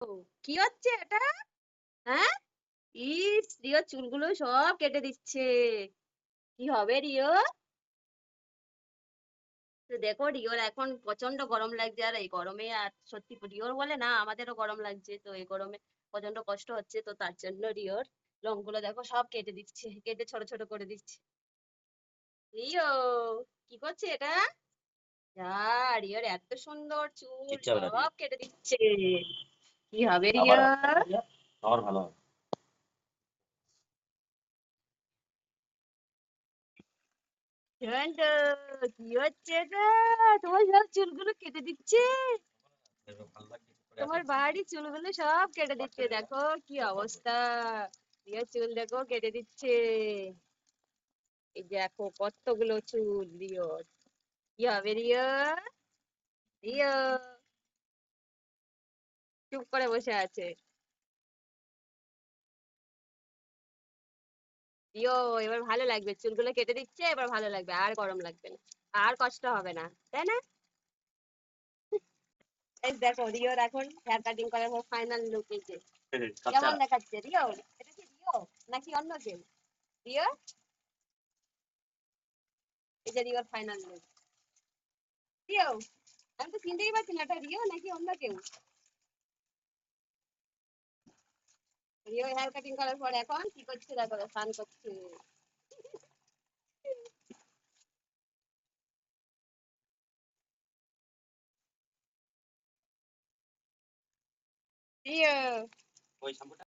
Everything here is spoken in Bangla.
ও, কি হচ্ছে এটা? হ্যাঁ, ইস রিও চুলগুলো সব কেটে দিচ্ছে। কি হবে রিও? তো দেখো রিওর এখন প্রচন্ড গরম লাগছে, আর এই গরমে আর সত্যি রিওর বলে না, আমাদেরও গরম লাগছে, তো এই গরমে প্রচন্ড কষ্ট হচ্ছে, তো তার জন্য রিওর লোমগুলো দেখো সব কেটে দিচ্ছে, কেটে ছোট ছোট করে দিচ্ছে। রিও, কি করছে এটা? যা, রিওর এত সুন্দর চুল কিচ্ছু হবে না দিয়ে। সব কেটে দিচ্ছে। কি হবে আবার রিও? আবার ভালো হবে। হেমন্ত, কি হচ্ছে এটা? তোমার সব চুলগুলো কেটে দিচ্ছে। ভালো লাগছে করে তোমার এখন। বাড়ি চুলগুলো সব কেটে দিচ্ছে, দেখো কি অবস্থা। রিও চুল দেখো কেটে দিচ্ছে। এই দেখো কতগুলো চুল রিওর। কি হবে রিও? রিও চুপ করে বসে আছে। রিও, এবার ভালো লাগবে, চুলগুলো কেটে দিচ্ছে, এবার ভালো লাগবে, আর গরম লাগবে না, আর কষ্ট হবে না, তাই না? এই দেখো রিওর এখন হেয়ার কাটিং করার পর ফাইনাল লুক এই যে। খরচা। কেমন দেখাচ্ছে রিও? এটা কি রিও নাকি অন্য কেউ? রিও, এই যে রিওর ফাইনাল লুক। রিও, আমি তো চিনতেই পারছি না এটা রিও নাকি অন্য কেউ। রিও হেয়ার কাটিং করার পর এখন কি করছে দেখো, স্নান করছে। রিও, ওই শ্যাম্পুটা